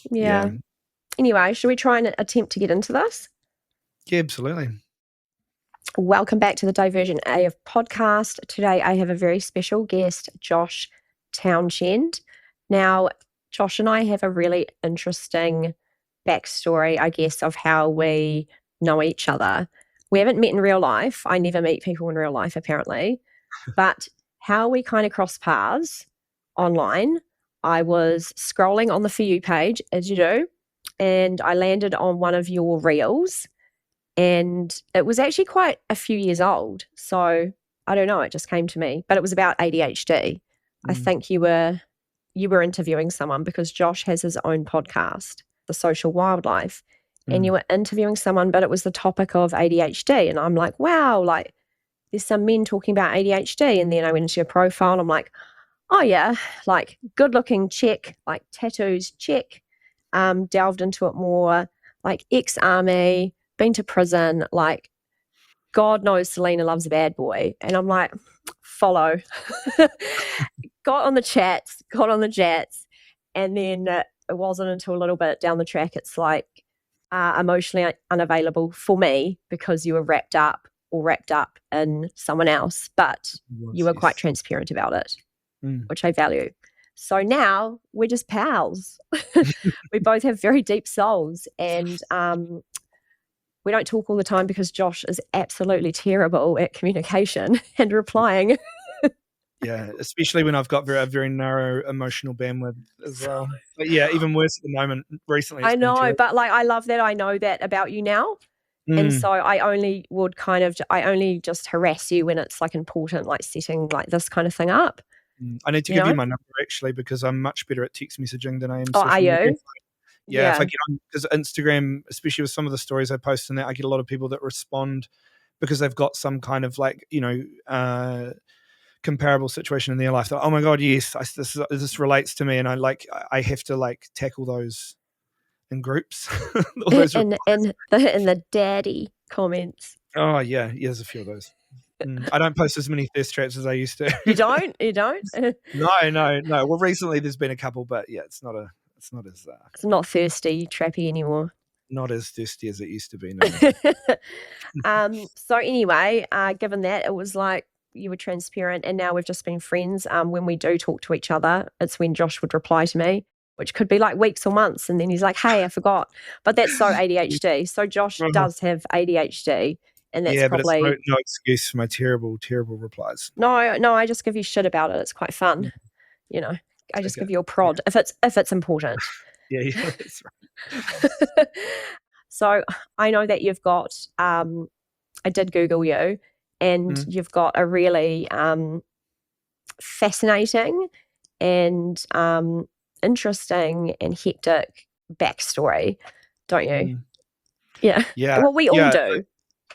Yeah. Anyway, should we try and attempt to get into this? Yeah, absolutely. Welcome back to the Divergent AF podcast. Today I have a very special guest, Josh Townshend. Now, Josh and I have a really interesting backstory, I guess, of how we know each other. We haven't met in real life. I never meet people in real life, apparently. But how we kind of cross paths online, I was scrolling on the For You page, as you do, and I landed on one of your reels. And it was actually quite a few years old. So I don't know, it just came to me. But it was about ADHD. I think you were interviewing someone because Josh has his own podcast, The Social Wildlife. And you were interviewing someone, but it was the topic of ADHD. And I'm like, wow, like there's some men talking about ADHD. And then I went into your profile and I'm like, oh yeah, like good looking, check, like tattoos, check. Delved into it more, like ex-army, been to prison, like God knows Selena loves a bad boy. And I'm like, follow. got on the chats. And then it wasn't until a little bit down the track, it's like emotionally unavailable for me because you were wrapped up in someone else, but you were quite transparent about it, which I value. So now we're just pals. We both have very deep souls, and we don't talk all the time because Josh is absolutely terrible at communication and replying. Yeah, especially when I've got a very narrow emotional bandwidth as well. But yeah, even worse at the moment. Recently, I know, but like I love that I know that about you now. And so I only just harass you when it's like important, like setting like this kind of thing up. I need to give you my number actually because I'm much better at text messaging than I am social media. Are you? Yeah, if I get on, because Instagram, especially with some of the stories I post in that, I get a lot of people that respond because they've got some kind of like, comparable situation in their life. That, oh my God, yes, this relates to me, and I have to like tackle those in groups. in the daddy comments. Oh yeah, there's a few of those. I don't post as many thirst traps as I used to. You don't? No. Well, recently there's been a couple, but yeah, it's not as it's not thirsty trappy anymore. Not as thirsty as it used to be. No. So anyway, given that it was like you were transparent, and now we've just been friends. When we do talk to each other, it's when Josh would reply to me, which could be like weeks or months, and then he's like, "Hey, I forgot." But that's so ADHD. So Josh does have ADHD. And that's probably but it's no excuse for my terrible replies. No, I just give you shit about it. It's quite fun, I just give you a prod if it's important. Yeah, that's right. So I know that you've got. I did Google you, and you've got a really fascinating and interesting and hectic backstory, don't you? Yeah. Well, we all do.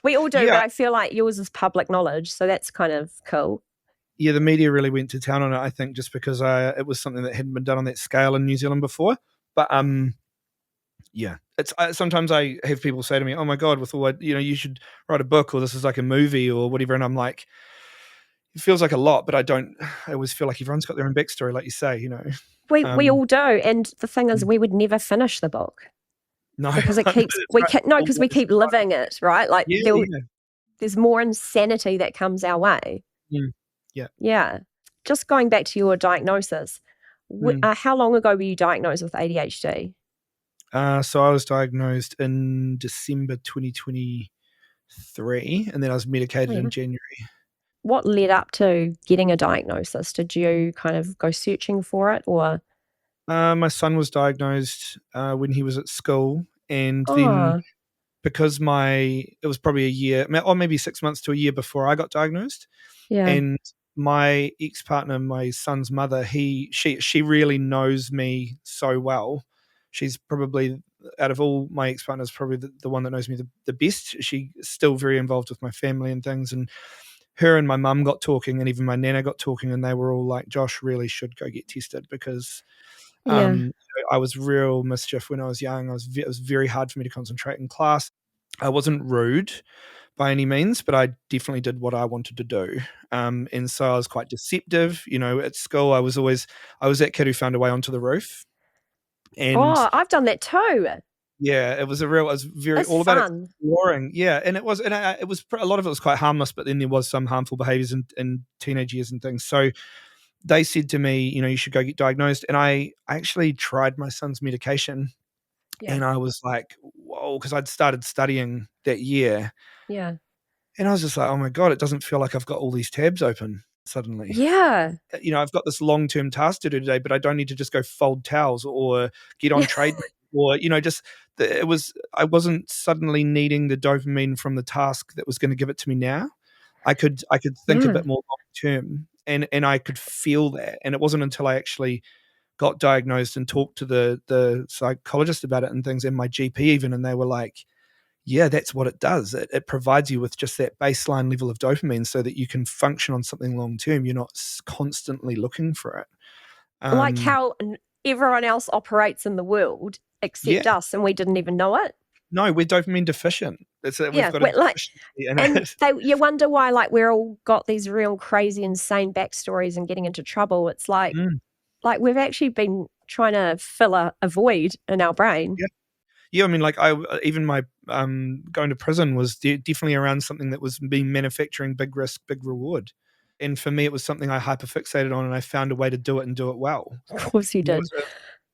We all do, but I feel like yours is public knowledge, so that's kind of cool. Yeah, the media really went to town on it, I think, just because it was something that hadn't been done on that scale in New Zealand before. But it's sometimes I have people say to me, "Oh my God, with all you should write a book, or this is like a movie, or whatever," and I'm like, it feels like a lot, but I don't. I always feel like everyone's got their own backstory, like you say, We all do, and the thing is, we would never finish the book. No, because it keeps because we keep living it, right? Like there's more insanity that comes our way. Yeah. Just going back to your diagnosis, how long ago were you diagnosed with ADHD? So I was diagnosed in December 2023, and then I was medicated in January. What led up to getting a diagnosis? Did you kind of go searching for it, or? My son was diagnosed when he was at school, and then because it was probably a year, or maybe 6 months to a year before I got diagnosed. Yeah. And my ex-partner, my son's mother, she really knows me so well. She's probably, out of all my ex-partners, probably the one that knows me the best. She's still very involved with my family and things, and her and my mum got talking, and even my nana got talking, and they were all like, "Josh really should go get tested," because I was real mischief when I was young. It was very hard for me to concentrate in class. I wasn't rude by any means, but I definitely did what I wanted to do. And so I was quite deceptive. At school, I was that kid who found a way onto the roof. And Oh, I've done that too. yeah, it was very It's all about fun. exploring. Yeah, and it was a lot of it was quite harmless, but then there was some harmful behaviors in teenage years and things. So they said to me, you should go get diagnosed. And I actually tried my son's medication, Yeah. and I was like, whoa, because I'd started studying that year. Yeah. And I was just like, oh my God, it doesn't feel like I've got all these tabs open suddenly. Yeah. I've got this long-term task to do today, but I don't need to just go fold towels or get on Yeah. trade or, just I wasn't suddenly needing the dopamine from the task that was going to give it to me now. I could think a Yeah. bit more long term, and I could feel that. And it wasn't until I actually got diagnosed and talked to the psychologist about it and things, and my GP even, and they were like, yeah, that's what it does. It provides you with just that baseline level of dopamine so that you can function on something long term. You're not constantly looking for it. Like Um, how everyone else operates in the world yeah, except us, and we didn't even know it. no, we're dopamine deficient. We've Yeah, got a we're like, deficiency in and it. you wonder why, like, we're all got these real crazy, insane backstories and getting into trouble. It's Mm, like we've actually been trying to fill a void in our brain. yeah, yeah. I mean, like even my going to prison was definitely around something that was being manufacturing big risk, big reward. And for me, it was something I hyperfixated on, and I found a way to do it and do it well. Of course, you You know, did. so,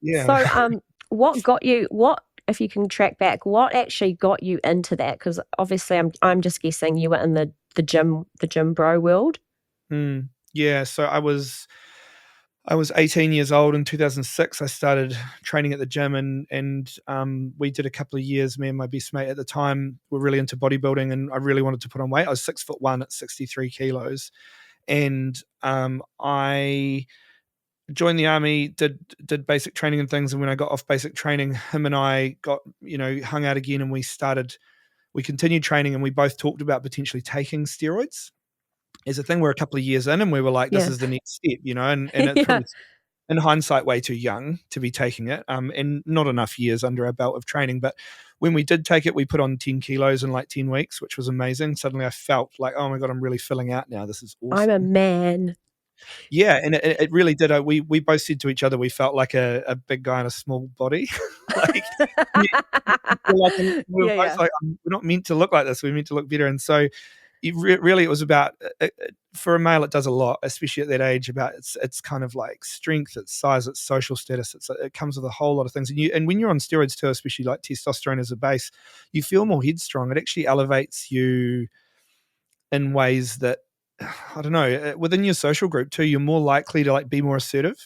yeah. So, what got you? What, if you can track back, what actually got you into that? Because obviously, I'm just guessing you were in the gym bro world. Yeah. So I was 18 years old in 2006. I started training at the gym, and we did a couple of years. Me and my best mate at the time were really into bodybuilding, and I really wanted to put on weight. I was 6'1" at 63 kilos, and I joined the army, did basic training and things. And when I got off basic training, him and I got hung out again, and we continued training, and we both talked about potentially taking steroids. Is a thing we're a couple of years in, and we were like, this Yeah, is the next step, and it's yeah. probably in hindsight way too young to be taking it, and not enough years under our belt of training. But when we did take it, we put on 10 kilos in like 10 weeks, which was amazing. Suddenly I felt like, oh my God, I'm really filling out now. This is I'm a awesome. man. Yeah, and it really did. We both said to each other, we felt like a big guy in a small body. Like, we were like, we were Yeah, both yeah. like, we're not meant to look like this. We're meant to look better. And so really, it was about for a male, it does a lot, especially at that age. About it's kind of like strength, it's size, it's social status. It comes with a whole lot of things. And when you're on steroids too, especially like testosterone as a base, you feel more headstrong. It actually elevates you in ways that I don't know, within your social group too. You're more likely to like be more assertive,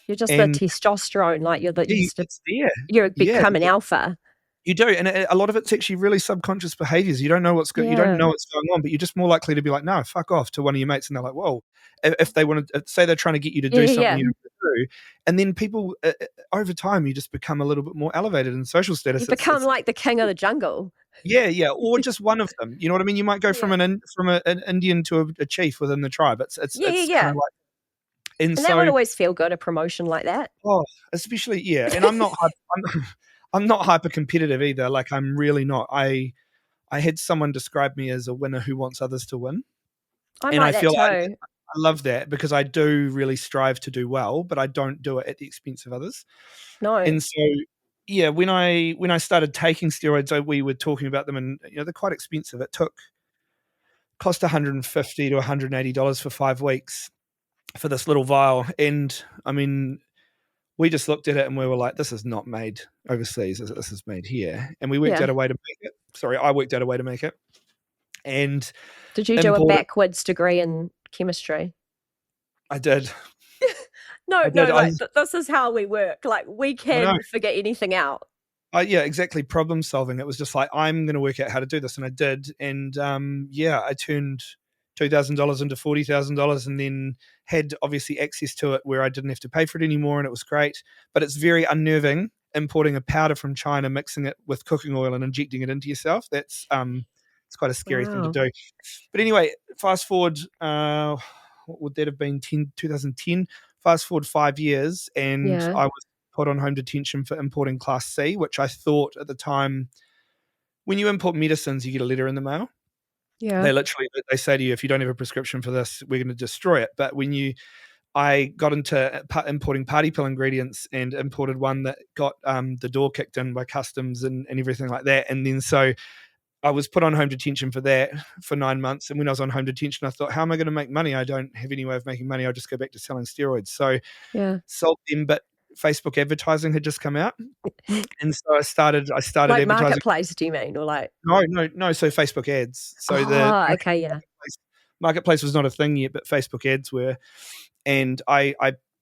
You're just the and testosterone, like yeah, it's there. you Yeah, become an alpha. you do, and a lot of it's actually really subconscious behaviors. You don't Yeah. know what's going on, but you're just more likely to be like, "No, fuck off," to one of your mates, and they're like, "Whoa!" If they want to say they're trying to get you to Yeah, do yeah, something yeah. you don't want to do, and then people over time, you just become a little bit more elevated in social You status. become like the king of the jungle. Yeah, yeah, or just one of them. You know what I mean? You might go from Yeah. an Indian to a chief within the tribe. It's Yeah, yeah, it's kind yeah. of like, and And that would so always feel good, a promotion like that. oh, especially yeah, and I'm not hyper competitive either. Like I'm really not. I had someone describe me as a winner who wants others to win. I'm And I like that feel too. I love that because I do really strive to do well, but I don't do it at the expense of others. No. And so, yeah, when I started taking steroids, we were talking about them, and they're quite expensive. Cost $150 to $180 for 5 weeks for this little vial, and I mean, we just looked at it and we were like, this is not made overseas. This is made here, and we worked Yeah. out a way to make it. Sorry, I worked out a way to make it and Did you do a import it. backwards degree in chemistry? I did. No, I did. no, like this is how we work. Like we I know. can figure anything out. Yeah, exactly. Problem solving. It was just like I'm going to work out how to do this, and I did. And yeah, I turned $2,000 into $40,000, and then had obviously access to it where I didn't have to pay for it anymore, and it was great. But it's very unnerving importing a powder from China, mixing it with cooking oil, and injecting it into yourself. It's quite a scary thing to Wow. do. But anyway, fast forward. What would that have been? 2010. Fast forward 5 years, and Yeah. I was put on home detention for importing Class C, which I thought at the time, when you import medicines, you get a letter in the mail. Yeah. They say to you, if you don't have a prescription for this, we're going to destroy it. But when you I got into importing party pill ingredients and imported one that got the door kicked in by customs and everything like that. And then so I was put on home detention for that for 9 months. And when I was on home detention, I thought, how am I going to make money? I don't have any way of making money. I'll just go back to selling steroids. So Yeah. sold them, but Facebook advertising had just come out. And so I started Like advertising. marketplace, do you mean? Or like No. So Facebook ads. So the oh, okay, yeah. marketplace was not a thing yet, but Facebook ads were. And I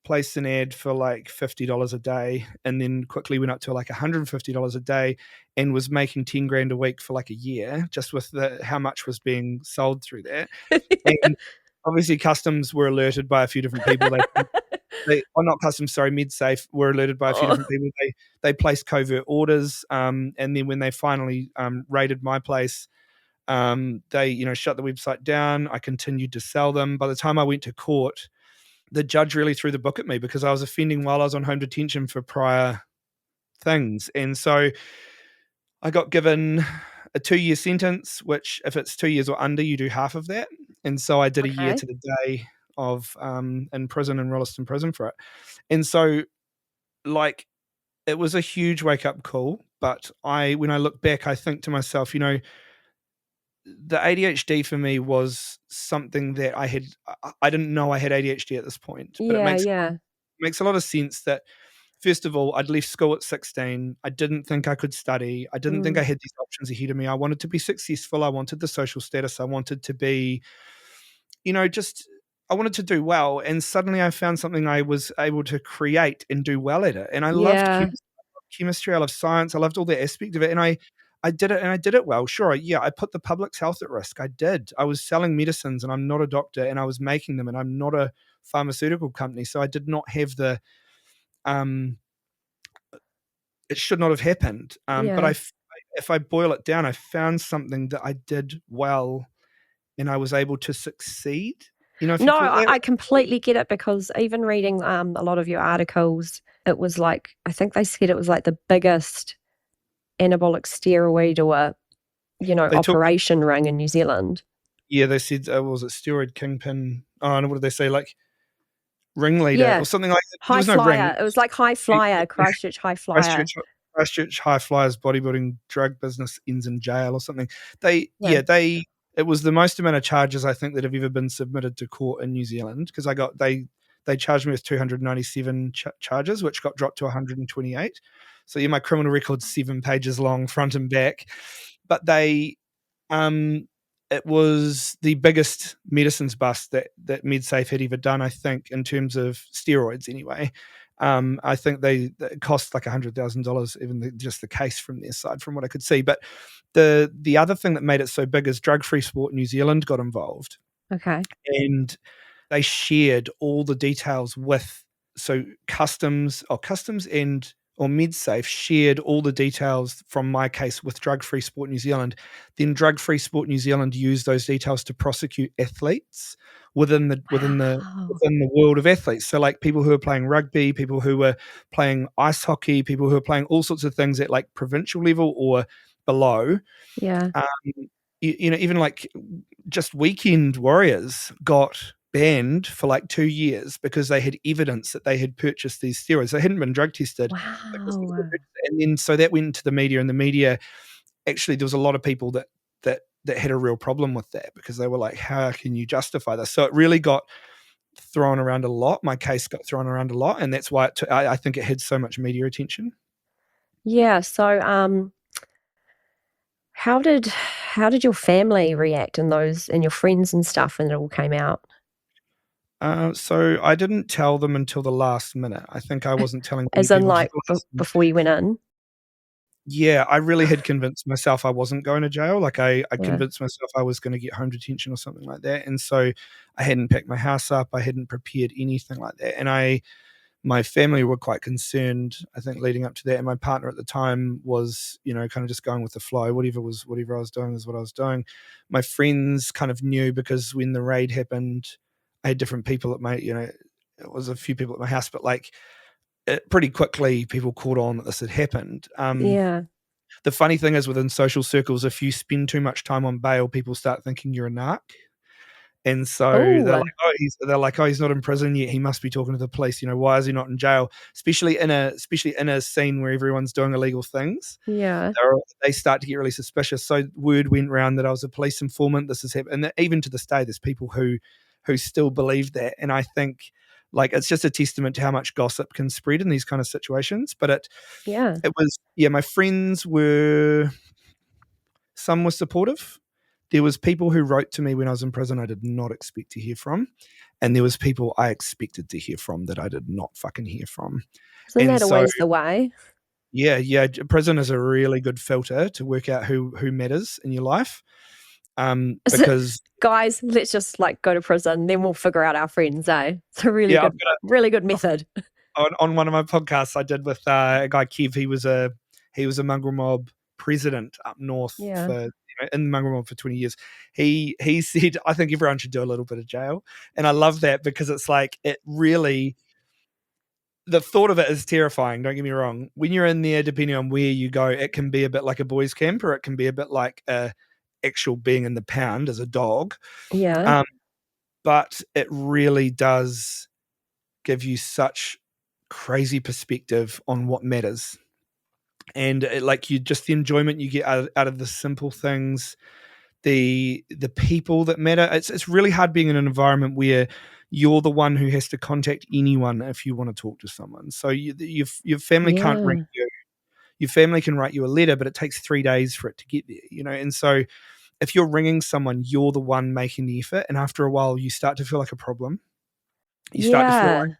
placed an ad for like $50 a day, and then quickly went up to like $150 a day, and was making 10 grand a week for like a year, just with how much was being sold through that. And obviously, customs were alerted by a few different people. Not customs, sorry, MedSafe were alerted by a few Oh. different people. They placed covert orders, and then when they finally raided my place, they shut the website down. I continued to sell them. By the time I went to court, the judge really threw the book at me because I was offending while I was on home detention for prior things. And so I got given a 2-year sentence, which if it's 2 years or under, you do half of that. And so I did a year Okay. to the day of in prison, in Rolleston prison for it. And so like it was a huge wake up call. But when I look back, I think to myself, the ADHD for me was something that I didn't know I had ADHD at this point, but it Yeah, yeah. makes a lot of sense that first of all, I'd left school at 16. I didn't think I could study. I didn't think I Mm. had these options ahead of me. I wanted to be successful. I wanted the social status. I wanted to be, just I wanted to do well. And suddenly I found something I was able to create and do well at it. And I loved Yeah. chemistry. I loved science. I loved all that aspect of it. And I did it, and I did it well. Sure, yeah, I put the public's health at risk. I did. I was selling medicines, and I'm not a doctor, and I was making them, and I'm not a pharmaceutical company. So I did not have the it should not have happened. But Yeah. if I boil it down, I found something that I did well, and I was able to succeed. If you No, call it that. I completely get it because even reading a lot of your articles, it was like I think they said it was like the biggest anabolic steroid or They talk, operation ring in New Zealand. yeah, they said, was it steroid kingpin? Oh, and what did they say? Like ringleader or Yeah. something like that. There High was no ring. flyer. It was like high flyer, Christchurch high flyer. Christchurch, Christchurch High Flyers bodybuilding drug business ends in jail or something. Yeah. It was the most amount of charges I think that have ever been submitted to court in New Zealand because they charged me with 297 charges, which got dropped to 128. So yeah, my criminal record's 7 pages long, front and back. But it was the biggest medicines bust that MedSafe had ever done, I think, in terms of steroids anyway. I think it cost like $100,000, even just the case from their side, from what I could see. But the other thing that made it so big is Drug Free Sport New Zealand got involved, Okay. and they shared all the details with customs and or MedSafe shared all the details from my case with Drug Free Sport New Zealand. Then Drug Free Sport New Zealand used those details to prosecute athletes within the Wow. world of athletes. So like people who are playing rugby, people who were playing ice hockey, people who are playing all sorts of things at like provincial level or below. Yeah. Um, even like just weekend warriors got banned for like 2 years because they had evidence that they had purchased these steroids. They hadn't been drug tested. Wow. And then so that went into the media, and the media actually there was a lot of people that had a real problem with that because they were like, how can you justify this? So it really got thrown around a lot. My case got thrown around a lot, and that's why I think it had so much media attention. Yeah. So how did your family react and your friends and stuff when it all came out? So I didn't tell them until the last minute. I think I wasn't telling many As in people until like the last minute. before you went in? Yeah, I really had convinced myself I wasn't going to jail. Like I Yeah. convinced myself I was going to get home detention or something like that. And so I hadn't packed my house up. I hadn't prepared anything like that. And my family were quite concerned, I think, leading up to that. And my partner at the time was, kind of just going with the flow. Whatever I was doing is what I was doing. My friends kind of knew because when the raid happened, I had different people at it was a few people at my house, but like pretty quickly people caught on that this had happened. Yeah. The funny thing is within social circles, if you spend too much time on bail, people start thinking you're a narc. And so Oh, they're like, oh, he's not in prison yet. He must be talking to the police. You know, why is he not in jail? Especially in a scene where everyone's doing illegal things. yeah, They start to get really suspicious. So word went around that I was a police informant. This has happened, and even to this day, there's people who still believe that. And I think like it's just a testament to how much gossip can spread in these kind of situations. But yeah. it was, yeah, my friends were, some were supportive. There was people who wrote to me when I was in prison I did not expect to hear from, and there was people I expected to hear from that I did not fucking hear from. Isn't And that so always the way? yeah, prison is a really good filter to work out who matters in your life. Is it, Because guys, let's just like go to prison, then we'll figure out our friends, eh? It's a yeah, I've really good method. got on one of my podcasts I did with a guy Kev. He was a mongrel mob president up north Yeah. for, in the mongrel mob for 20 years. He said, I think everyone should do a little bit of jail, and I love that because it's like it really, the thought of it is terrifying. Don't get me wrong. When you're in there, depending on where you go, it can be a bit like a boys' camp, or it can be a bit like a actual being in the pound as a dog. Yeah. Um, but it really does give you such crazy perspective on what matters, and like you just the enjoyment you get out of the simple things, the people that matter. It's really hard being in an environment where you're the one who has to contact anyone if you want to talk to someone. So your family can't ring Yeah. you. Your family can write you a letter, but it takes 3 days for it to get there. And so if you're ringing someone, you're the one making the effort, and after a while, you start to feel like a problem. You start to feel like, Yeah.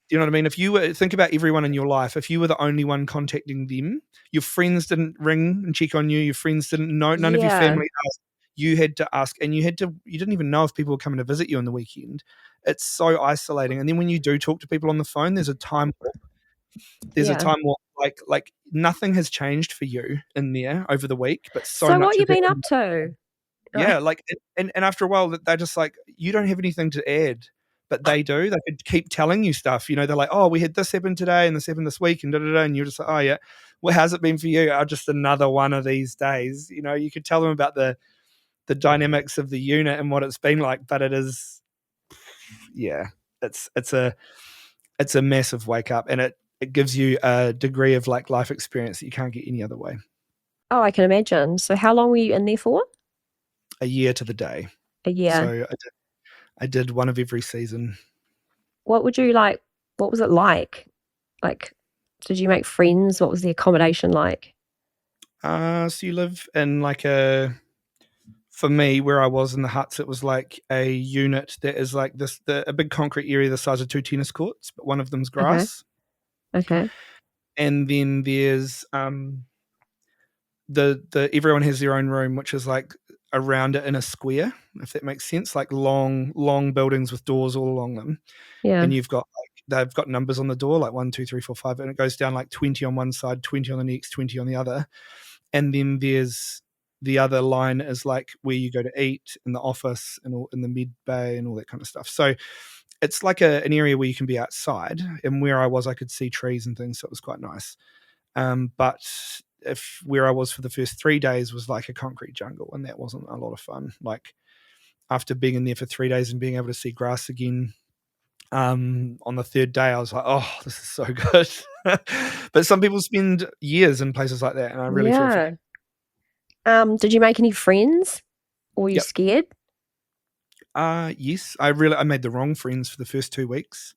do you know what I mean? If you were, think about everyone in your life, if you were the only one contacting them, your friends didn't ring and check on you, your friends didn't know, none of your Yeah. family asked, you had to ask, and you didn't even know if people were coming to visit you on the weekend. It's so isolating. And then when you do talk to people on the phone, there's a time warp. There's a Yeah. time warp, like nothing has changed for you in there over the week, but so So what much you has been happened. up to? Yeah, like, and after a while, they're just like, you don't have anything to add, but they do. They could keep telling you stuff. They're like, oh, we had this happen today, and this happened this week, and da da da. And you're just like, oh yeah, well, how's it been for you? Oh, just another one of these days. You could tell them about the dynamics of the unit and what it's been like, but it is, yeah, it's a massive wake up, and it gives you a degree of like life experience that you can't get any other way. Oh, I can imagine. So how long were you in there for? A year to the day. A year. So I did one of every season. What would you like? What was it like? Like, did you make friends? What was the accommodation like? So you live in for me, where I was in the huts, it was like a unit that is like a big concrete area the size of two tennis courts, but one of them's Okay. grass. Okay. And then there's the everyone has their own room, which is like around it in a square, if that makes sense, like long buildings with doors all along them. Yeah. And you've got they've got numbers on the door, like 1, 2, 3, 4, 5, and it goes down like 20 on one side, 20 on the next, 20 on the other. And then there's the other line is like where you go to eat, in the office and all, in the mid bay and all that kind of stuff. So it's like an area where you can be outside, and where I was I could see trees and things, so it was quite nice. But if where I was for the first 3 days was like a concrete jungle, and that wasn't a lot of fun. Like after being in there for 3 days and being able to see grass again, on the third day I was like, oh, this is so good. But some people spend years in places like that, and I really feel for them. Yeah. Did you make any friends? Or were you Yep. scared? Yes, I made the wrong friends for the first 2 weeks.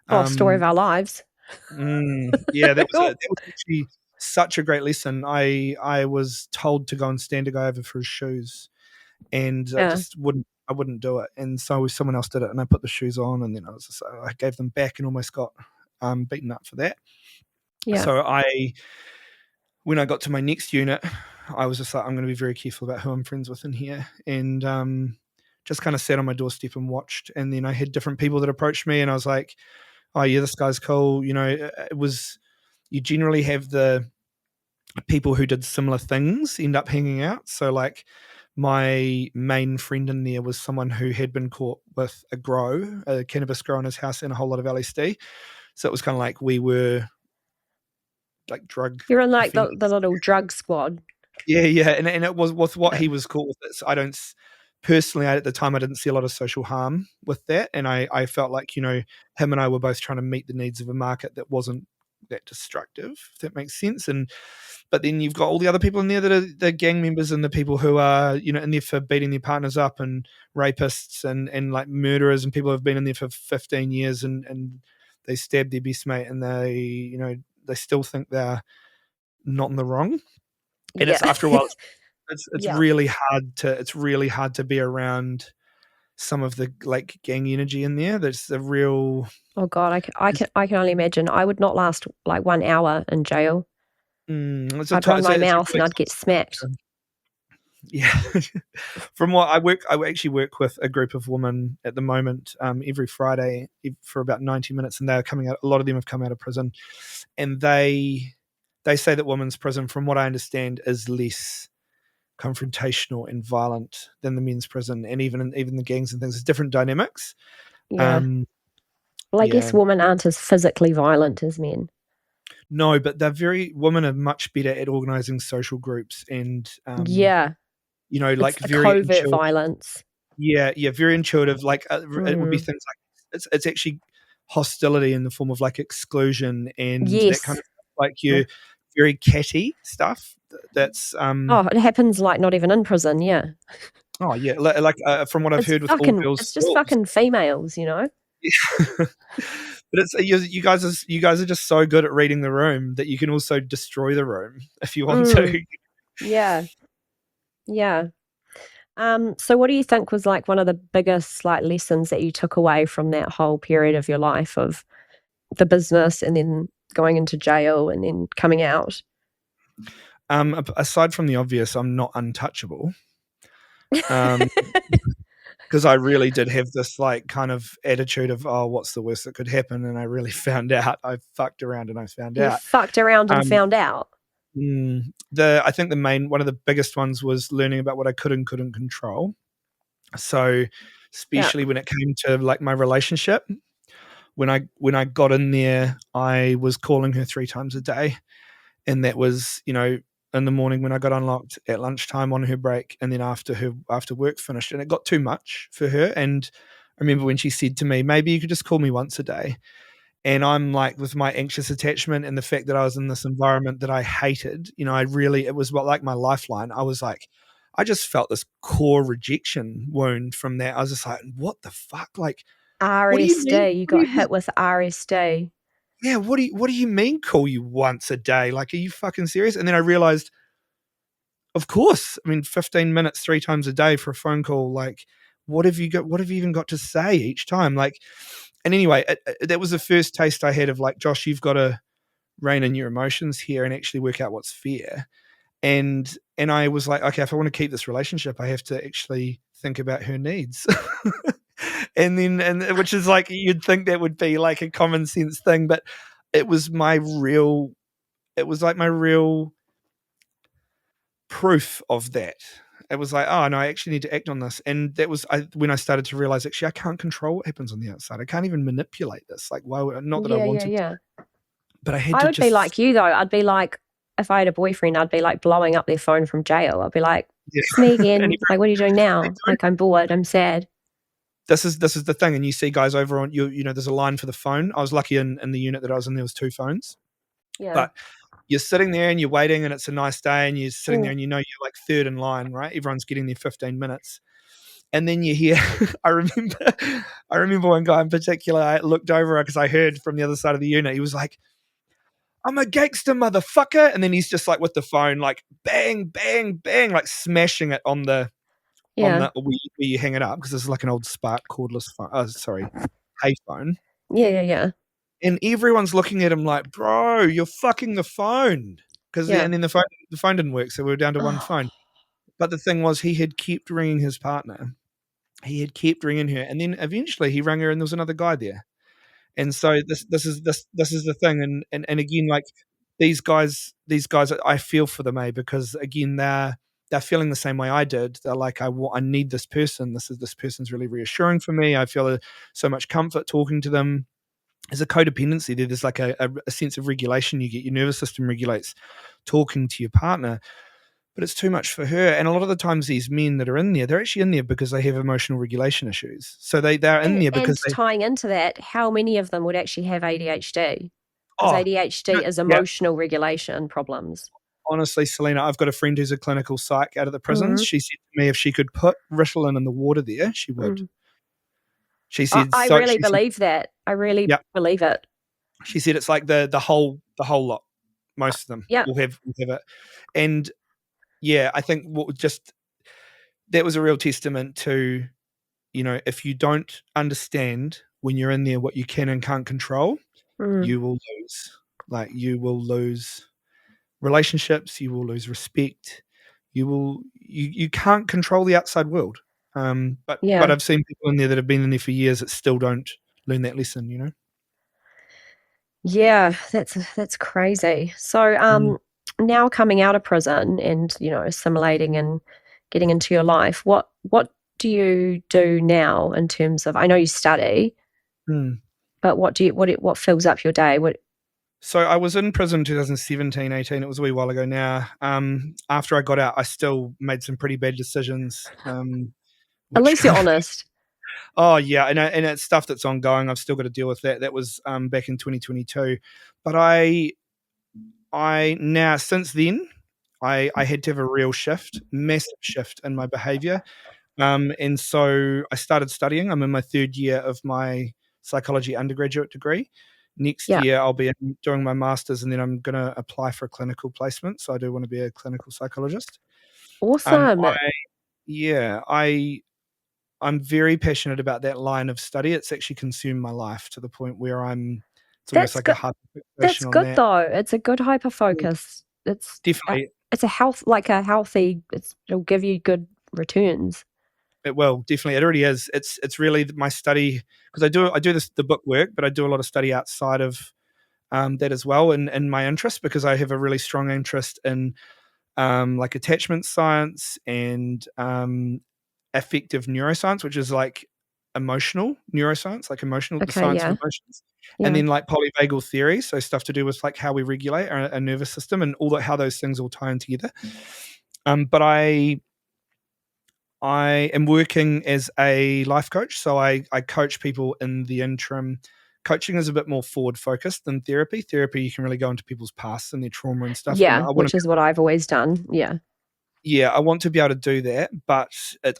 Oh, story of Um, our lives. yeah, that was Oh, that was actually such a great lesson. I was told to go and stand a guy over for his shoes, and yeah. I wouldn't do it. And so someone else did it, and I put the shoes on, and then I gave them back and almost got beaten up for that. Yeah. So when I got to my next unit, I was just like, I'm going to be very careful about who I'm friends with in here, and just kind of sat on my doorstep and watched. And then I had different people that approached me, and I was like, oh yeah, this guy's cool. It was, you generally have the people who did similar things end up hanging out. So like my main friend in there was someone who had been caught with a cannabis grow in his house and a whole lot of LSD. So it was kind of like we were like drug You're in like the offenders. little drug squad. Yeah, yeah, and it was with what he was caught with. I don't. personally, at the time, I didn't see a lot of social harm with that, and I felt like, you know, him and I were both trying to meet the needs of a market that wasn't that destructive, if that makes sense. And but then you've got all the other people in there that are the gang members and the people who are, you know, in there for beating their partners up, and rapists and like murderers, and people who have been in there for 15 years, and they stabbed their best mate, and they, you know, they still think they're not in the wrong. And Yeah. it's after a while, it's Yeah. really hard to be around some of the like gang energy in there. There's a real Oh God, I can only imagine. I would not last like 1 hour in jail. it's a I'd run it's my a mouth really and I'd get toxic smacked. culture. Yeah. From what I actually work with a group of women at the moment, every Friday for about 90 minutes, and they're coming out. A lot of them have come out of prison, and they say that women's prison, from what I understand, is less confrontational and violent than the men's prison, and even the gangs and things. It's different dynamics. Yeah. Um, Well, I guess yeah, women aren't as physically violent as men. no, but women are much better at organizing social groups, and Yeah. you know, It's like the very covert intuitive. violence. Yeah, very intuitive. Like it would be Mm. things like it's actually hostility in the form of like exclusion and that kind Yes. of stuff. Like you very catty stuff. That's Oh, it happens like not even in prison. Yeah. oh yeah, like from what I've heard with all girls It's just schools. fucking females, you know? Yeah. But it's you guys are just so good at reading the room that you can also destroy the room if you want Mm. to. Yeah. Yeah. So what do you think was like one of the biggest like lessons that you took away from that whole period of your life of the business and then going into jail and then coming out? Aside from the obvious, I'm not untouchable. Um, because I really did have this like kind of attitude of, oh, what's the worst that could happen? And I really found out. I fucked around and I found You out. fucked around and Um, found out. I think one of the biggest ones was learning about what I could and couldn't control. So, Yeah. especially when it came to like my relationship, when I got in there, I was calling her 3 times a day, and that was, you know, in the morning when I got unlocked, at lunchtime on her break, and then after work finished, and it got too much for her. And I remember when she said to me, maybe you could just call me once a day. And I'm like, with my anxious attachment and the fact that I was in this environment that I hated, you know, it was like my lifeline. I was like, I just felt this core rejection wound from that. I was just like, what the fuck? Like, what do you mean? RSD. You What do got you, hit with RSD. yeah, what do you mean call you once a day? Like, are you fucking serious? And then I realized, of course. I mean, 15 minutes 3 times a day for a phone call, like, what have you got? What have you even got to say each time? Like, and anyway, that was the first taste I had of like, Josh, you've got to rein in your emotions here and actually work out what's fair. And I was like, okay, if I want to keep this relationship, I have to actually think about her needs. And which is like, you'd think that would be like a common sense thing, but it was like my real proof of that. It was like, oh no, I actually need to act on this. And that was when I started to realize, actually, I can't control what happens on the outside. I can't even manipulate this. Like, why? Not that I Yeah, yeah, wanted to, yeah. but I had I to would be just, like you though. I'd be like, if I had a boyfriend, I'd be like blowing up their phone from jail. I'd be like, yeah. it's me And again. Like, what are you doing they now? don't. Like, I'm bored. I'm sad. This is the thing. And you see guys over on you know, there's a line for the phone. I was lucky in the unit that I was in, there was 2 phones. Yeah. But you're sitting there and you're waiting, and it's a nice day, and you're sitting there Mm. and you know you're like third in line, right? Everyone's getting their 15 minutes. And then you hear, I remember, I remember one guy in particular. I looked over because I heard from the other side of the unit. He was like, "I'm a gangster, motherfucker!" And then he's just like with the phone, like bang, bang, bang, like smashing it on Yeah. the where you hang it up, because this is like an old Spark cordless phone. Oh, sorry, payphone. Yeah. Yeah. Yeah. And everyone's looking at him like, "Bro, you're fucking the phone." Yeah. And then the phone didn't work, so we were down to one phone. But the thing was, he had kept ringing his partner. He had kept ringing her, and then eventually he rang her, and there was another guy there. And so this is the thing. And again, like, these guys, I feel for them, because again, they're feeling the same way I did. They're like, I need this person. This person's really reassuring for me. I feel so much comfort talking to them. There's a codependency there. There's like a sense of regulation you get. Your nervous system regulates talking to your partner. but it's too much for her. And a lot of the times these men that are in there, they're actually in there because they have emotional regulation issues. So they're in there because And they, tying into that, how many of them would actually have ADHD? Because oh, ADHD is yeah, emotional regulation problems. honestly, Selena, I've got a friend who's a clinical psych out of the prisons. Mm, She said to me if she could put Ritalin in the water there, she would. mm. She I, said I so. really She said, believe that. I really yeah. believe it. She said it's like the whole lot. Most of them Yeah. will have it, and yeah, I think what just that was a real testament to, if you don't understand when you're in there what you can and can't control, Mm, you will lose. Like you will lose relationships, you will lose respect, you can't control the outside world. But yeah. I've seen people in there that have been in there for years that still don't learn that lesson. Yeah, that's crazy. So, Mm, now coming out of prison and, assimilating and getting into your life, what do you do now in terms of, I know you study, mm. but what fills up your day? What, So I was in prison 2017, 18. It was a wee while ago now. After I got out, I still made some pretty bad decisions, at which least you're kind of, honest. oh yeah, and it's stuff that's ongoing. I've still got to deal with that. That was back in 2022, but I now since then I had to have a real shift, massive shift in my behaviour. And so I started studying. I'm in my third year of my psychology undergraduate degree. Next Yeah. year, I'll be doing my master's, and then I'm going to apply for a clinical placement. So I do want to be a clinical psychologist. Awesome. I yeah, I'm very passionate about that line of study. It's actually consumed my life to the point where it's almost That's like a good. hyper That's fixation on good that. though. It's a good hyper Yeah, focus. definitely, It's a healthy, it'll give you good returns. it will definitely. It already is. It's really my study because I do the book work, but I do a lot of study outside of that as well in my interest because I have a really strong interest in like attachment science and affective neuroscience, which is like emotional neuroscience, like the Okay, science of yeah. emotions, and Yeah. then like polyvagal theory, so stuff to do with like how we regulate our nervous system and how those things all tie in together. But I am working as a life coach, so I coach people in the interim. Coaching is a bit more forward focused than therapy. Therapy, you can really go into people's past and their trauma and stuff. And Yeah, I want to, which is what I've always done. Yeah. yeah, I want to be able to do that, but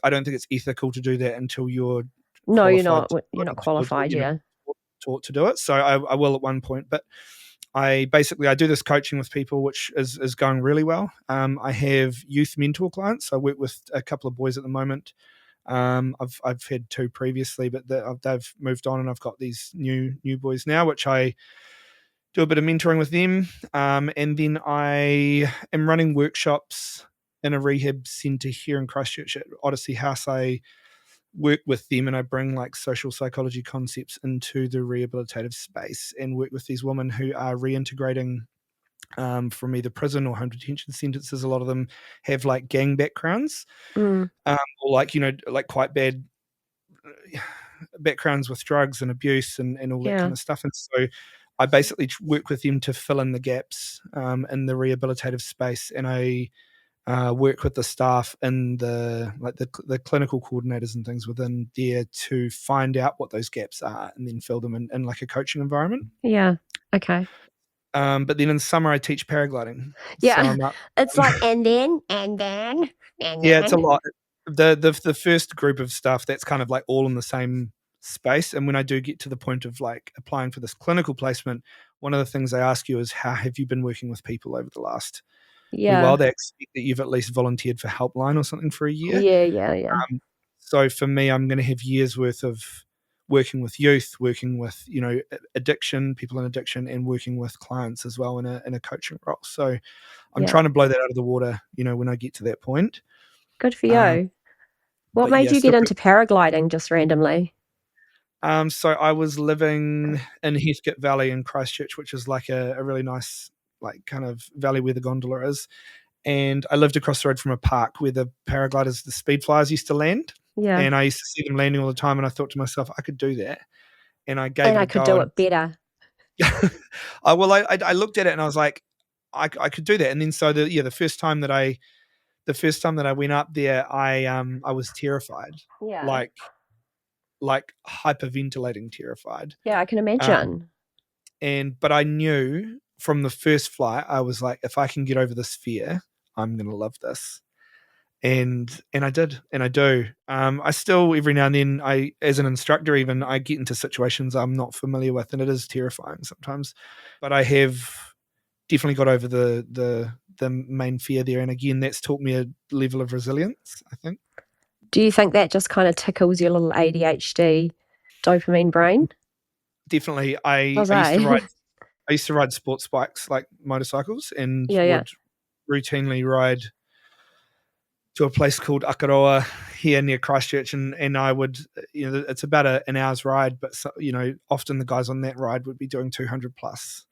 I don't think it's ethical to do that until you're No, qualified to you're do not it or qualified, yeah. taught to do it. So I will at one point, but I do this coaching with people, which is going really well. I have youth mentor clients. I work with a couple of boys at the moment. I've had two previously, but they've moved on, and I've got these new boys now, which I do a bit of mentoring with them. And then I am running workshops in a rehab centre here in Christchurch at Odyssey House. I work with them and I bring like social psychology concepts into the rehabilitative space and work with these women who are reintegrating from either prison or home detention sentences. A lot of them have like gang backgrounds, Mm, or like like quite bad backgrounds with drugs and abuse and all that yeah. kind of stuff. And so I basically work with them to fill in the gaps in the rehabilitative space, and I work with the staff and the clinical coordinators and things within there to find out what those gaps are and then fill them in like a coaching environment. Yeah. Okay. But then in summer I teach paragliding, so Yeah. I'm up. It's like, and Yeah, it's a then. lot. The first group of stuff that's kind of like all in the same space, and when I do get to the point of like applying for this clinical placement, one of the things they ask you is how have you been working with people over the last wee while. Yeah. They expect that you've at least volunteered for Helpline or something for a year. Yeah, yeah, yeah. So for me, I'm going to have years worth of working with youth, working with addiction, people in addiction, and working with clients as well in a coaching role. So I'm Yeah. trying to blow that out of the water, when I get to that point. Good for Um, you. What but made yeah, you still. get into paragliding just randomly? So I was living in Heathcote Valley in Christchurch, which is like a really nice, like kind of valley where the gondola is. And I lived across the road from a park where the paragliders, the speed flyers used to land. Yeah. And I used to see them landing all the time. And I thought to myself, I could do that. And I gave And it I a could go. do And it better. I looked at it and I was like, I could do that. And then so the first time that I the first time that I went up there, I was terrified, Yeah. like hyperventilating terrified. Yeah, I can imagine. But I knew from the first flight, I was like, if I can get over this fear, I'm gonna love this. And I did, and I do. I still every now and then, I as an instructor, even I get into situations I'm not familiar with, and it is terrifying sometimes. But I have definitely got over the main fear there, and again, that's taught me a level of resilience, I think. Do you think that just kind of tickles your little ADHD dopamine brain? Definitely, Was I used to ride I? I used to ride sports bikes like motorcycles, and Yeah, yeah. would routinely ride to a place called Akaroa here near Christchurch, and I would, it's about an hour's ride, but often the guys on that ride would be doing 200 plus,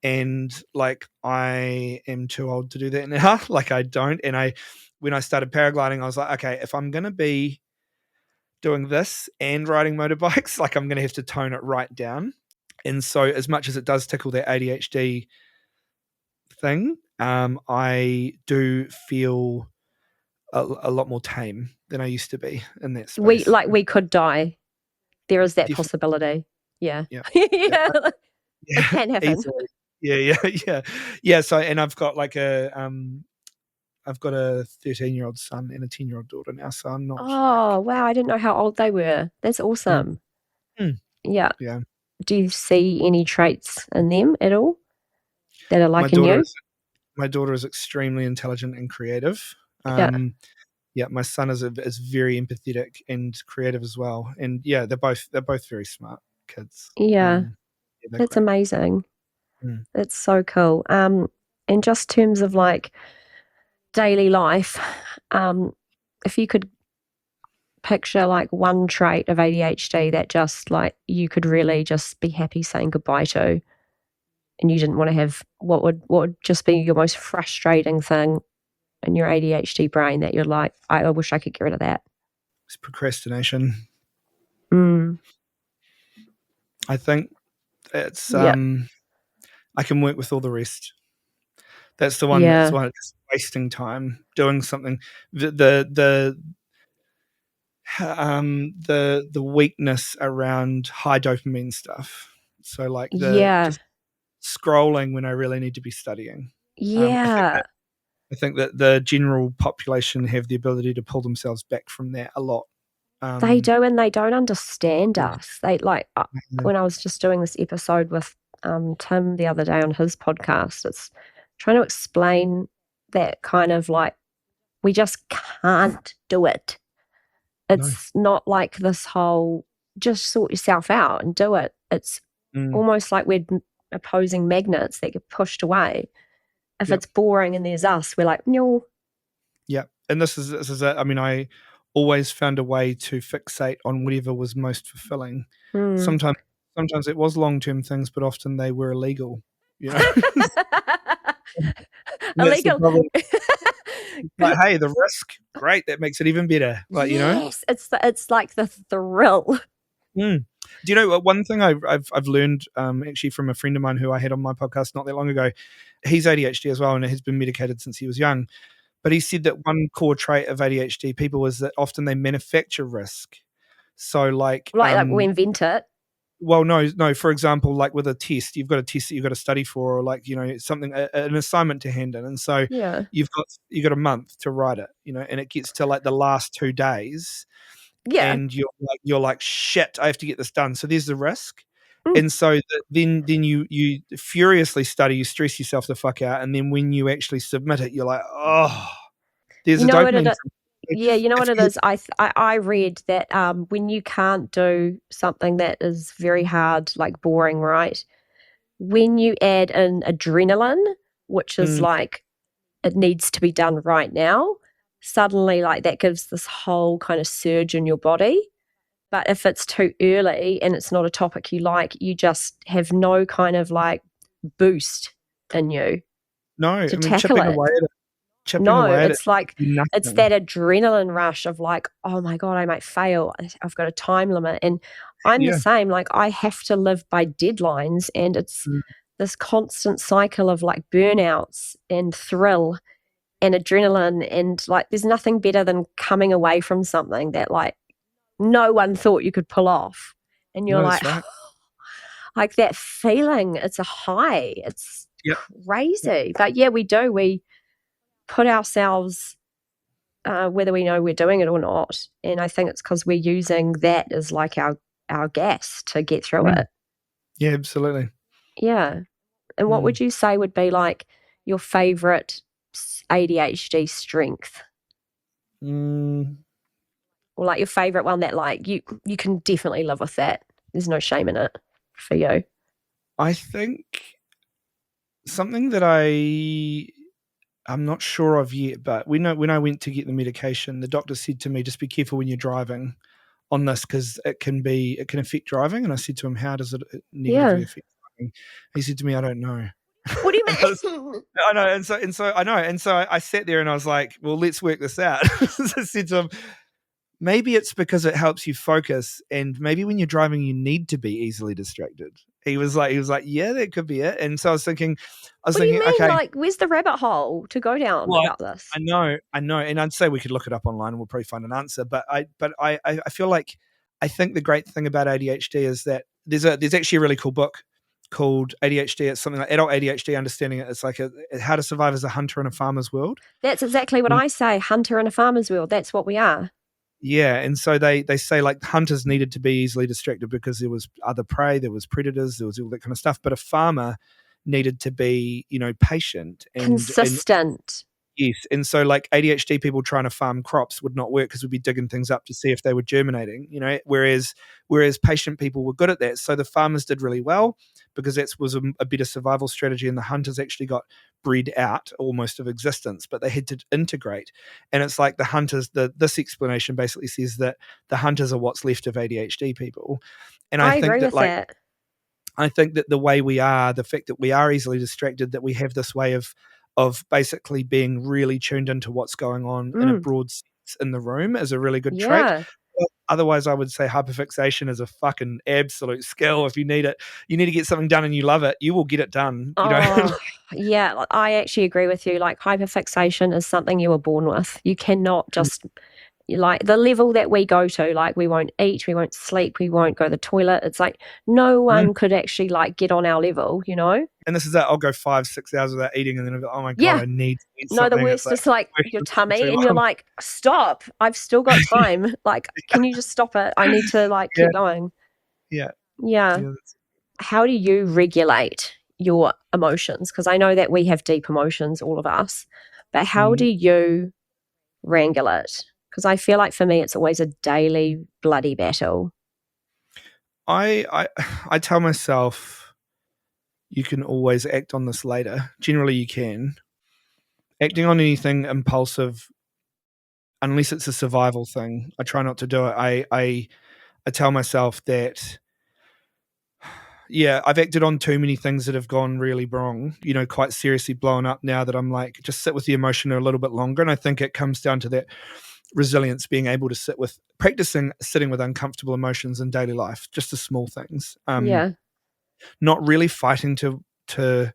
and like I am too old to do that now. Like I don't, and when I started paragliding, I was like, okay, if I'm gonna be doing this and riding motorbikes, like I'm gonna have to tone it right down. And so, as much as it does tickle that ADHD thing, I do feel a lot more tame than I used to be in that space. We could die. There is that Definitely, possibility. Yeah. yeah, yeah, Yeah. It yeah, can happen. easily. Yeah, yeah, yeah, yeah. So, and I've got like I've got a 13-year-old son and a 10-year-old daughter now, so I'm not like, Oh, wow. I didn't know how old they were. That's mm, awesome. mm, Yeah. yeah. Do you see any traits in them at all that are My like in daughter you? is my daughter is extremely intelligent and creative. Yeah. Yeah, my son is very empathetic and creative as well. And yeah, they're both very smart kids. Yeah. Yeah, they're That's great. amazing. Mm. That's so cool. In just terms of like daily life, um, if you could picture like one trait of ADHD that just like you could really just be happy saying goodbye to, and you didn't want to have, what would just be your most frustrating thing in your ADHD brain that you're like, I wish I could get rid of that. It's procrastination. Mm, I think it's yeah, I can work with all the rest. That's the one. That's yeah, one. It's wasting time doing something. The weakness around high dopamine stuff. So like the yeah, just scrolling when I really need to be studying. I think yeah. that I think that the general population have the ability to pull themselves back from that a lot. They Um, do, and they don't understand us. They like yeah, when I was just doing this episode with Tim the other day on his podcast, it's trying to explain that kind of like we just can't do it. no. It's not like this whole just sort yourself out and do it. It's Mm, almost like we're opposing magnets that get pushed away. If yep. it's boring and there's us, we're like, no. Yeah. And this is it. I mean, I always found a way to fixate on whatever was most fulfilling. Hmm. Sometimes sometimes it was long-term things, but often they were illegal, you know? And that's the Illegal. problem. Like, hey, the risk, great, that makes it even better. Like, Yes, it's like the thrill. Mm. Do you know one thing I've learned actually from a friend of mine who I had on my podcast not that long ago? He's ADHD as well and has been medicated since he was young. But he said that one core trait of ADHD people is that often they manufacture risk. So Like we invent it. well, no. For example, like with a test, you've got a test that you've got to study for, or like something, an assignment to hand in, and so Yeah. you've got a month to write it, and it gets to like the last 2 days, Yeah. and you're like shit, I have to get this done. So there's the risk, Mm. and so then you furiously study, you stress yourself the fuck out, and then when you actually submit it, you're like, oh, there's You a know what dopamine. yeah, you know If what it you, is? I read that when you can't do something that is very hard, like boring, right? When you add in adrenaline, which is mm, like it needs to be done right now, suddenly like that gives this whole kind of surge in your body. But if it's too early and it's not a topic you like, you just have no kind of like boost in you no, to I mean tackle chipping it. away at it, chipping No, away at it, it's like do it's nothing. that adrenaline rush of like, oh my God, I might fail. I've got a time limit. And I'm the Yeah. same. Like I have to live by deadlines and it's Mm, this constant cycle of like burnouts and thrill. and adrenaline, and like there's nothing better than coming away from something that like no one thought you could pull off, and you're No, like that's right. like that feeling, it's a high, it's Yep. crazy. But yeah, we put ourselves whether we know we're doing it or not, and I think it's because we're using that as like our gas to get through it. Yeah, absolutely. Yeah. And what would you say would be like your favorite ADHD strength? Or like your favorite one that like you can definitely live with that. There's no shame in it for you. I think something that I'm not sure of yet, but when I went to get the medication, the doctor said to me, just be careful when you're driving on this because it can affect driving. And I said to him, how does it negatively affect driving? He said to me, I don't know. What do you mean? I know, and so I know, and so I sat there and I was like, well, let's work this out. So I said to him, maybe it's because it helps you focus, and maybe when you're driving, you need to be easily distracted. He was like, yeah, that could be it. And so I was thinking, What do you mean? okay, Like, where's the rabbit hole to go down well, about this? I know, and I'd say we could look it up online and we'll probably find an answer. But I feel like I think the great thing about ADHD is that there's actually a really cool book called ADHD. It's something like Adult ADHD Understanding It. It's like how to survive as a hunter in a farmer's world. That's exactly what I say. Hunter in a farmer's world. That's what we are. Yeah, and so they say like hunters needed to be easily distracted because there was other prey, there was predators, there was all that kind of stuff. But a farmer needed to be, patient and consistent. yes. And so like ADHD people trying to farm crops would not work because we'd be digging things up to see if they were germinating, whereas patient people were good at that. So the farmers did really well because that was a better survival strategy, and the hunters actually got bred out almost of existence, but they had to integrate. And it's like the hunters, this explanation basically says that the hunters are what's left of ADHD people. And I I think agree that with that. I think that the way we are, the fact that we are easily distracted, that we have this way of basically being really tuned into what's going on in a broad sense in the room is a really good trait. Yeah. Otherwise, I would say hyperfixation is a fucking absolute skill. If you need it, you need to get something done and you love it, you will get it done. Yeah, I actually agree with you. Like hyperfixation is something you were born with. You cannot just like the level that we go to, like we won't eat, we won't sleep, we won't go to the toilet. It's like no one could actually like get on our level, And this is that I'll go 5-6 hours without eating, and then I'll go, oh my god, yeah. I need to eat something. No, the worst is like your tummy, and you're like, stop! I've still got time. Like, can you just stop it? I need to like keep going. Yeah. How do you regulate your emotions? Because I know that we have deep emotions, all of us, but how do you wrangle it? Because I feel like for me, it's always a daily bloody battle. I tell myself you can always act on this later. Generally, you can. Acting on anything impulsive, unless it's a survival thing, I try not to do it. I tell myself that, yeah, I've acted on too many things that have gone really wrong, quite seriously blown up now that I'm like, just sit with the emotion a little bit longer. And I think it comes down to that resilience, being able to practicing sitting with uncomfortable emotions in daily life, just the small things. Not really fighting to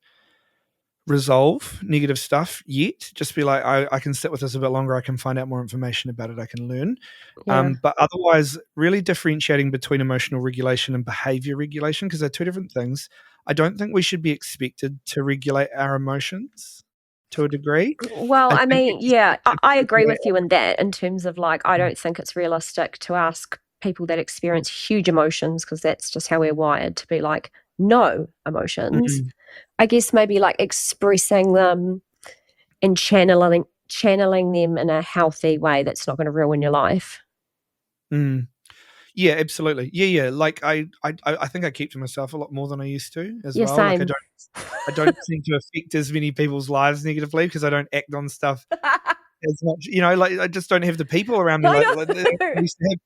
resolve negative stuff yet. Just be like, I can sit with this a bit longer. I can find out more information about it. I can learn. But otherwise, really differentiating between emotional regulation and behavior regulation, because they're two different things. I don't think we should be expected to regulate our emotions to a degree. Well, I mean, yeah, I agree with you in that, in terms of like, I don't think it's realistic to ask people that experience huge emotions, because that's just how we're wired, to be like, no emotions. I guess maybe like expressing them and channeling them in a healthy way that's not going to ruin your life. Yeah, absolutely. Yeah. Like I think I keep to myself a lot more than I used to as well. Same. Like I don't seem to affect as many people's lives negatively because I don't act on stuff as much. Like I just don't have the people around me like they used to have.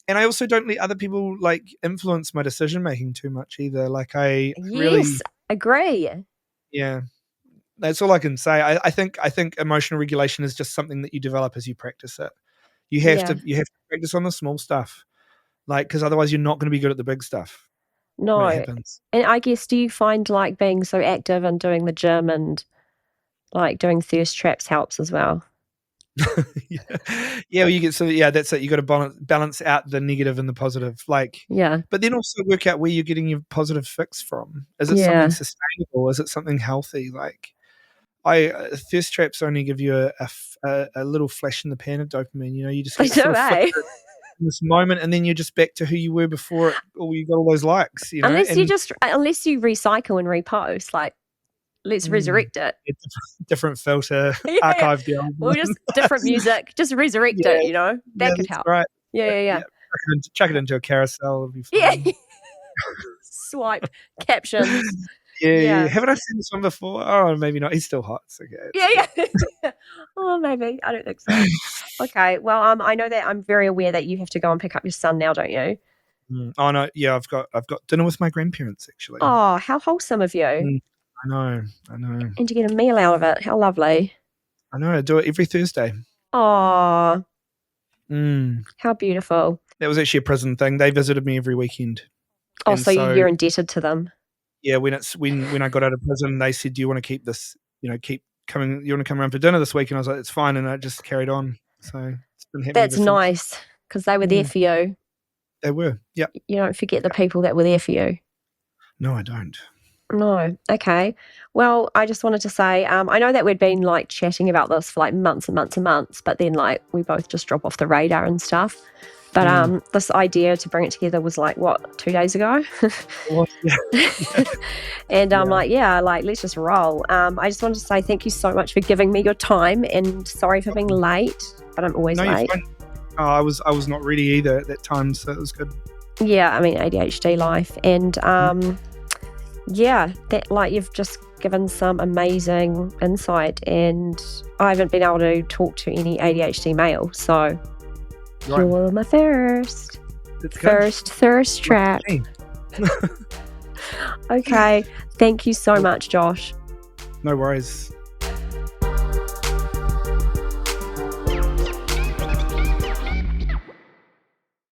And I also don't let other people like influence my decision making too much either. Like I really agree. Yeah. That's all I can say. I think emotional regulation is just something that you develop as you practice it. You have to practice on the small stuff. Like, because otherwise you're not going to be good at the big stuff. No. When it happens. And I guess, do you find like being so active and doing the gym and like doing thirst traps helps as well. Well, you get that's it. You got to balance out the negative and the positive, Yeah. but then also work out where you're getting your positive fix from. Is it something Yeah. sustainable? Is it something healthy? Thirst traps only give you a little flash in the pan of dopamine. You just They get sort do, of eh? flicker in this moment, and then you're just back to who you were before it, or you got all those likes. Unless you recycle and repost, like let's resurrect it. Different filter, Yeah. archive the old Or one. just different music, just resurrect it, that could that's help. right. Yeah. Chuck it into a carousel. It'll be Yeah. fine. Swipe captions. Yeah. Haven't I seen this one before? Oh, maybe not. He's still hot. It's okay. Yeah. Oh, maybe. I don't think so. Okay. Well, I know that I'm very aware that you have to go and pick up your son now, don't you? Oh no, yeah, I've got dinner with my grandparents actually. Oh, how wholesome of you. I know. And you get a meal out of it. How lovely. I know. I do it every Thursday. Oh, Mm. how beautiful. That was actually a prison thing. They visited me every weekend. Oh, so you're indebted to them. Yeah, when I got out of prison, they said, "Do you want to keep this? Keep coming. You want to come around for dinner this week?" And I was like, "It's fine," and I just carried on. So it's been happening. That's nice because they were there for you. They were. Yeah. You don't forget the people that were there for you. No, I don't. No. Okay. Well, I just wanted to say, I know that we'd been like chatting about this for like months and months and months, but then like we both just drop off the radar and stuff. But this idea to bring it together was like, what, 2 days ago? Well, yeah. And I'm like, let's just roll. I just wanted to say thank you so much for giving me your time, and sorry for being late, but I'm always late. You're fine. Oh, I was not ready either at that time, so it was good. Yeah, I mean, ADHD life. And that like you've just given some amazing insight, and I haven't been able to talk to any ADHD male, so you're my first thirst trap. Okay, thank you so much, Josh. No worries.